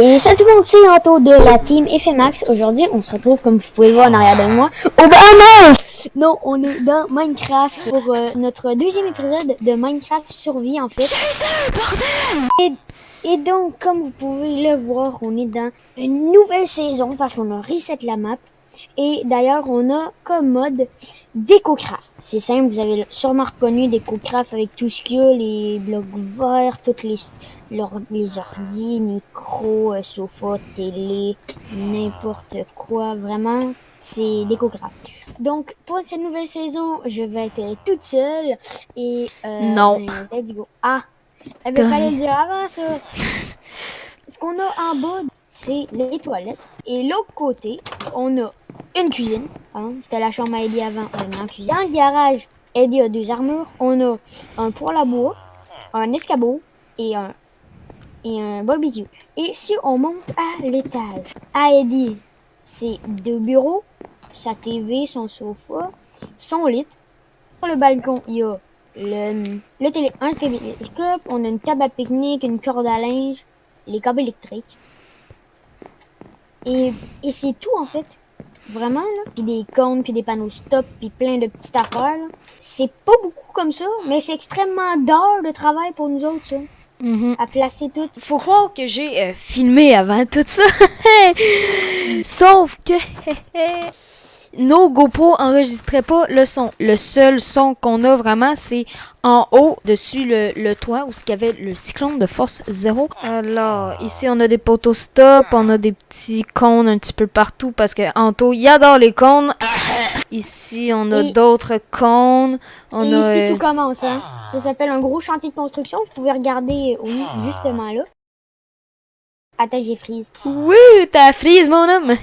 Et salut tout le monde, c'est Anto de la team FMAX. Aujourd'hui, on se retrouve, comme vous pouvez voir en arrière de moi, au Bahamas! Non, on est dans Minecraft pour notre deuxième épisode de Minecraft Survie, en fait. Et donc, comme vous pouvez le voir, on est dans une nouvelle saison parce qu'on a reset la map. Et d'ailleurs, on a comme mode DecoCraft. C'est simple, vous avez sûrement reconnu DecoCraft avec tout ce qu'il y a, les blocs verts, toutes les ordi, micros, sofa, télé, n'importe quoi. Vraiment, c'est DecoCraft. Donc, pour cette nouvelle saison, je vais être toute seule. Et Non. let's go. Ah, eh bien, fallait le dire avant ça. Ce qu'on a en bas, c'est les toilettes. Et l'autre côté, on a une cuisine. Hein? C'était la chambre à Eddie avant, on a une cuisine. Dans le garage, Eddie a deux armures. On a un poêle à bois, un escabeau et un barbecue. Et si on monte à l'étage, à Eddie, c'est deux bureaux, sa TV, son sofa, son lit. Sur le balcon, il y a un télescope, on a une table à pique-nique, une corde à linge, les câbles électriques. Et c'est tout en fait. Vraiment là. Puis des cônes, puis des panneaux stop, puis plein de petites affaires. Là. C'est pas beaucoup comme ça, mais c'est extrêmement d'heures de travail pour nous autres, ça. À placer tout. Faut croire que j'ai filmé avant tout ça. Sauf que nos GoPro enregistraient pas le son. Le seul son qu'on a vraiment, c'est en haut, dessus le toit, où il y avait le cyclone de force 0. Alors, ici, on a des poteaux stop, on a des petits cônes un petit peu partout, parce que Anto, il adore les cônes. Ici, on a d'autres cônes. Ici, tout commence. Hein? Ça s'appelle un gros chantier de construction. Vous pouvez regarder, oui, justement là. Attends, j'ai freeze. Oui, t'as freeze, mon homme!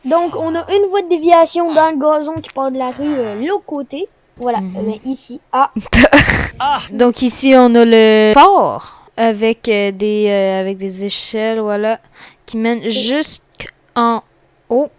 Donc, on a une voie de déviation dans le gazon qui part de la rue l'autre côté. Voilà, ici. Ah! Donc, ici, on a le fort avec des échelles, voilà, qui mènent jusqu'en haut.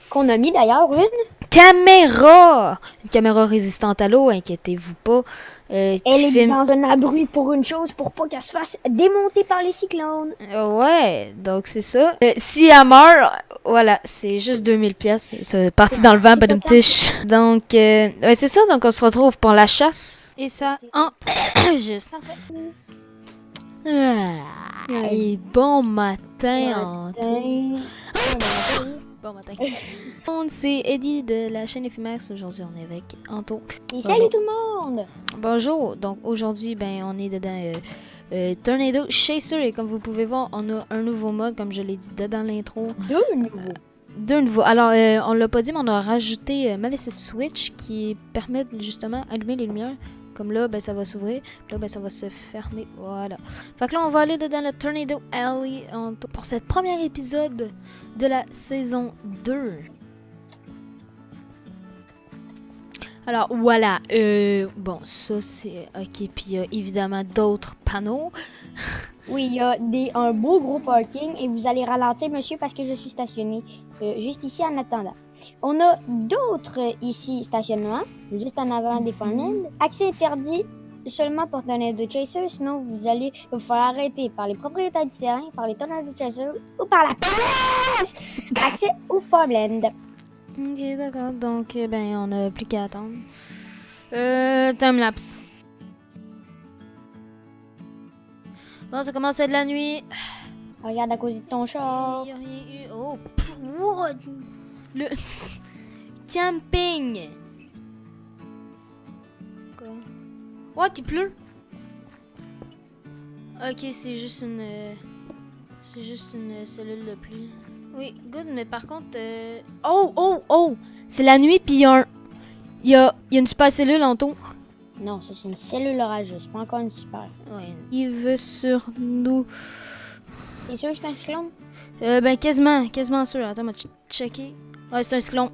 Qu'on a mis d'ailleurs une caméra! Une caméra résistante à l'eau, inquiétez-vous pas. Elle est dans un abri pour une chose, pour pas qu'elle se fasse démonter par les cyclones. Ouais, donc c'est ça. Si elle meurt, voilà, c'est juste 2000 pièces. C'est parti dans le vent, badum tiche. Donc, ouais, c'est ça, donc on se retrouve pour la chasse. Et ça, en juste. Et bon matin. Bon matin. C'est Eddie de la chaîne FMAX. Aujourd'hui, on est avec Anto. Et salut tout le monde! Bonjour. Donc, aujourd'hui, ben, on est dedans Tornado Chaser. Et comme vous pouvez voir, on a un nouveau mode, comme je l'ai dit dedans l'intro. Deux nouveaux. Alors, on l'a pas dit, mais on a rajouté Malicious Switch qui permet justement d'allumer les lumières. Comme là, ben, ça va s'ouvrir. Là, ben, ça va se fermer. Voilà. Fait que là, on va aller dedans le Tornado Alley pour cette premier épisode de la saison 2. Alors, voilà. Bon, ça, c'est... OK, puis il y a évidemment d'autres panneaux. Oui, il y a un beau gros parking et vous allez ralentir, monsieur, parce que je suis stationné juste ici en attendant. On a d'autres ici stationnements, juste en avant des Farmland. Accès interdit seulement pour Tornado Chaser, sinon vous allez vous faire arrêter par les propriétaires du terrain, par les Tornado Chaser ou par la police. Accès au Farmland. Ok, d'accord. Donc, ben, on n'a plus qu'à attendre. Timelapse. Bon, ça commence à être la nuit. Regarde à côté de ton char. Il n'y a rien eu. Oh, what? Le camping. Quoi? What, il pleut? Ok, c'est juste une cellule de pluie. Oui, good, mais par contre... Oh! C'est la nuit, puis il y a une super cellule en tout. Non, ça c'est une cellule orageuse, c'est pas encore une super. Ouais. Il veut sur nous. T'es sûr que c'est un cyclone? Ben, quasiment sûr. Attends, on va checker. Ouais, c'est un cyclone.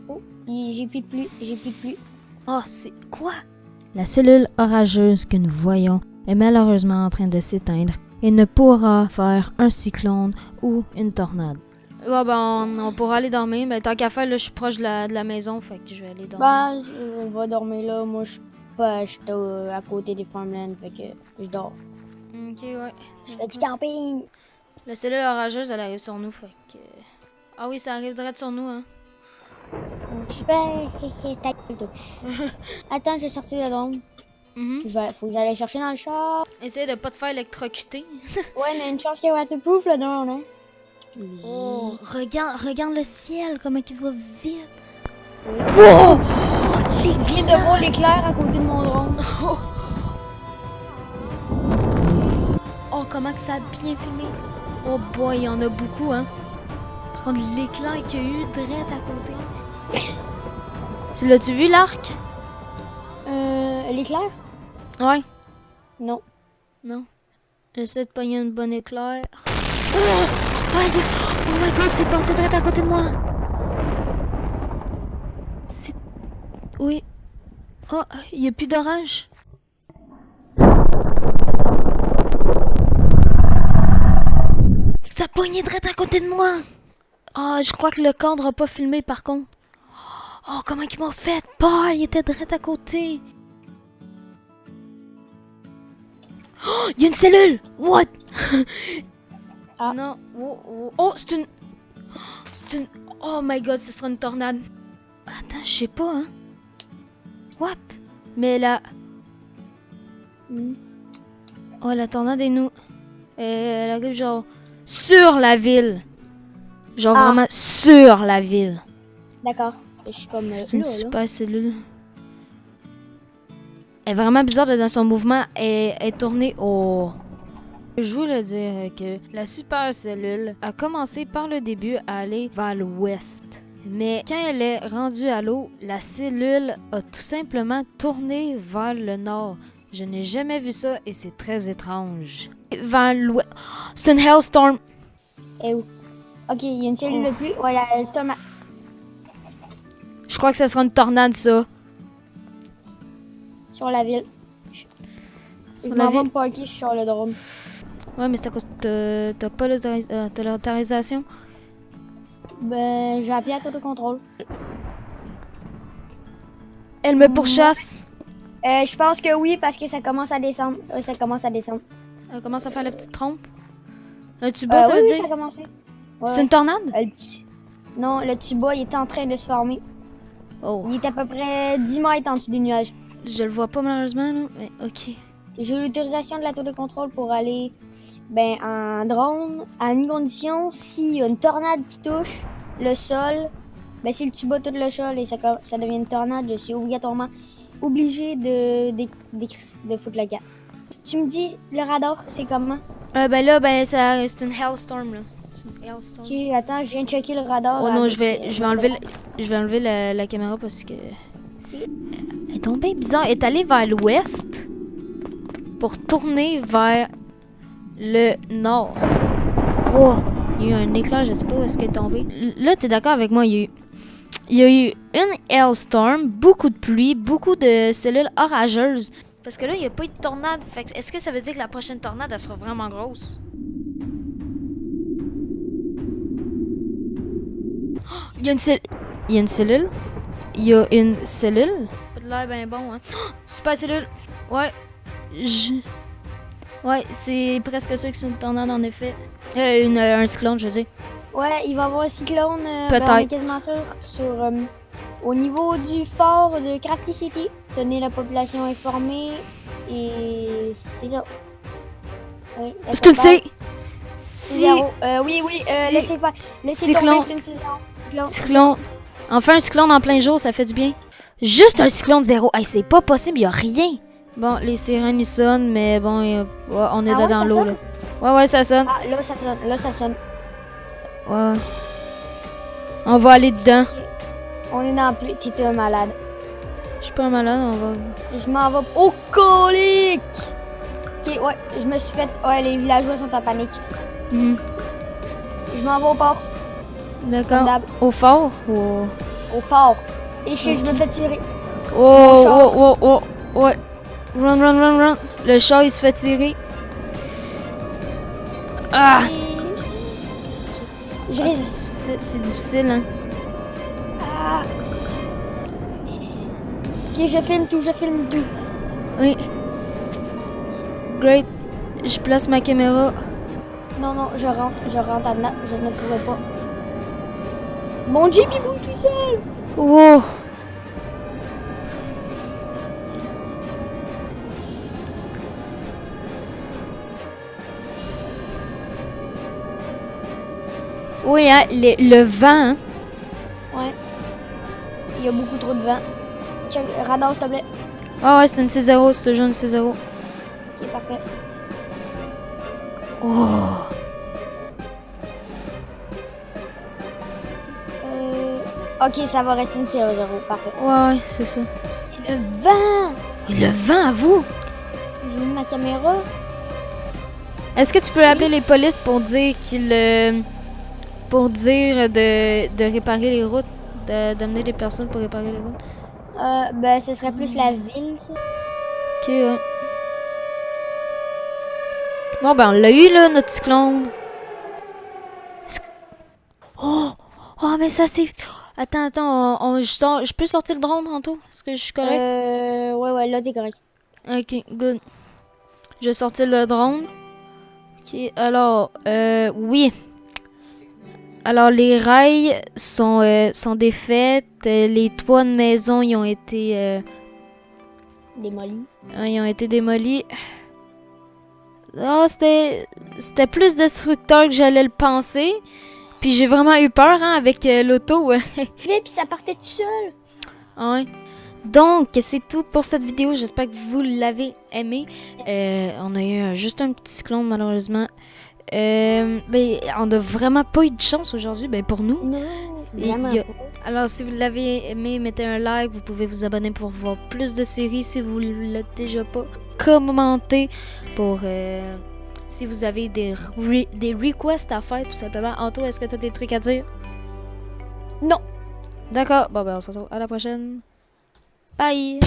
Oh, j'ai plus de pluie. Oh, c'est quoi? La cellule orageuse que nous voyons est malheureusement en train de s'éteindre et ne pourra faire un cyclone ou une tornade. Ouais, ben, on pourra aller dormir. Mais tant qu'à faire, là, je suis proche de la maison, fait que je vais aller dormir. Ben, on va dormir là. Moi, je suis à côté des Farmland, fait que je dors. Ok, ouais. Je fais du camping. La cellule orageuse, elle arrive sur nous, fait que... Ah oui, ça arrive direct sur nous, hein. Ben, ta gueule, toi. Attends, je vais sortir le drone. Faut que j'aille chercher dans le char. Essaye de pas te faire électrocuter. Ouais, mais une chance qu'il est waterproof, le drone, hein. Oh, regarde le ciel, comment il va vite. Wow! Je viens de voir l'éclair à côté de mon drone. Oh, comment que ça a bien filmé. Oh boy, il y en a beaucoup, hein. Par contre, l'éclair qu'il y a eu direct à côté. L'as-tu vu, l'arc? L'éclair? Ouais. Non. Non. J'essaie de pogner une bonne éclair. Oh my god, c'est passé direct à côté de moi. C'est... Oui. Oh, il n'y a plus d'orage. Ça a pogné direct à côté de moi. Oh, je crois que le cadre n'a pas filmé par contre. Oh, comment ils m'ont fait peur, il était direct à côté. Oh, il y a une cellule. What? Ah. Non. Oh, c'est une... Oh my god, ce sera une tornade. Attends, je sais pas, hein. What? Mais là... Oh, la tornade est nous. Elle arrive genre sur la ville. Genre vraiment sur la ville. D'accord. Je suis comme C'est une super cellule. Elle est vraiment bizarre dans son mouvement. Elle est tournée au... Je voulais dire que la super cellule a commencé par le début à aller vers l'ouest. Mais quand elle est rendue à l'eau, la cellule a tout simplement tourné vers le nord. Je n'ai jamais vu ça et c'est très étrange. Vers l'ouest... C'est une Hellstorm. Et où? Ok, il y a une cellule de pluie. Ouais, la Hellstorm. Je crois que ça sera une tornade, ça. Sur la ville. Je la m'en ville? vais me parker sur le drone. Ouais, mais c'est à cause que t'as pas l'autorisation. Ben, j'ai appelé à tout le contrôle. Elle me pourchasse. Je pense que oui, parce que ça commence à descendre. Oui, ça commence à descendre. Elle commence à faire la petite trompe. Un tuba, ça veut oui, dire? ça a commencé. Ouais. C'est une tornade? Non, le tuba, il était en train de se former. Oh. Il est à peu près 10 mètres en dessous des nuages. Je le vois pas malheureusement, là. Mais ok. J'ai eu l'autorisation de la tour de contrôle pour aller en drone, à une condition, s'il y a une tornade qui touche le sol, si le tuba touche le sol et ça devient une tornade, je suis obligatoirement obligé de foutre le camp. Tu me dis, le radar, c'est comment? C'est une Hellstorm, là. C'est une Hellstorm. Ok, attends, je viens de checker le radar. Oh non, je vais enlever la caméra parce que... Okay. Elle est tombée bizarre. Elle est allée vers l'ouest pour tourner vers le nord. Oh, il y a eu un éclair, je sais pas où est-ce qu'elle est tombée. Là, t'es d'accord avec moi, il y a eu une Hellstorm, beaucoup de pluie, beaucoup de cellules orageuses. Parce que là, il n'y a pas eu de tornade. Est-ce que ça veut dire que la prochaine tornade, elle sera vraiment grosse? Oh, il y a une cellule. Il y a une cellule. Pas de l'air bien bon, hein. Oh, super cellule. Ouais. Ouais, c'est presque sûr que c'est une tornade, en effet. Un cyclone, je veux dire. Ouais, il va y avoir un cyclone. Peut-être. On est quasiment sûr au niveau du fort de Crafty City. Tenez la population informée. Et c'est ça. Oui, c'est une oui, laissez faire. Laissez cyclone. tomber, c'est une cyclone. Enfin, un cyclone en plein jour, ça fait du bien. Juste un cyclone 0. Hey, c'est pas possible, il y a rien. Bon, les sirènes, ils sonnent, mais bon, on est dans l'eau, là. Ouais, ça sonne. Ah, là, ça sonne. Ouais. On va aller dedans. Okay. On est dans la pluie. T'es un malade. Je suis pas un malade, on va... Je m'en vais... Oh, colique! Ok, ouais, je me suis fait... Ouais, les villageois sont en panique. Je m'en vais au port. D'accord. Au fort ou au port. Et je me fais tirer. Oh, ouais. Run. Le chat, il se fait tirer. Ah! C'est difficile, hein. Ah. Ok, je filme tout. Oui. Great. Je place ma caméra. Non, non, je rentre à dedans. Je ne pourrais pas. Mon Jeep, il bouge tout seul. Wow. Oui, hein, le vent. Hein? Ouais. Il y a beaucoup trop de vent. Check, radar, s'il te plaît. Ah ouais, c'est une C0, c'est toujours une C0. Ok, parfait. Oh. Ok, ça va rester une C0, parfait. Ouais, c'est ça. Et le vent! Et le vent à vous! J'ai mis ma caméra. Est-ce que tu peux appeler les polices pour dire pour dire de réparer les routes, d'amener des personnes pour réparer les routes? Ben, ce serait plus la ville, ça. Ok, ouais. Bon, ben, on l'a eu, là, notre cyclone. Oh! Oh, mais ça, c'est... Attends, je peux sortir le drone tantôt? Est-ce que je suis correct? Ouais, là, t'es correct. Ok, good. Je vais sortir le drone. Ok, alors, oui. Alors, les rails sont défaits. Les toits de maison, ils ont été... Démoli. Ils ont été démolis. Oh, c'était plus destructeur que j'allais le penser. Puis j'ai vraiment eu peur hein, avec l'auto. Puis ça partait tout seul. Ouais. Donc, c'est tout pour cette vidéo. J'espère que vous l'avez aimé. On a eu juste un petit cyclone, malheureusement. Ben, on n'a vraiment pas eu de chance aujourd'hui, ben, pour nous. Non, vraiment pas. Alors, si vous l'avez aimé, mettez un like. Vous pouvez vous abonner pour voir plus de séries si vous ne l'êtes déjà pas. Commentez pour... si vous avez des requests à faire, tout simplement. Anto, est-ce que tu as des trucs à dire? Non. D'accord. Bon, ben, on se retrouve à la prochaine. Bye!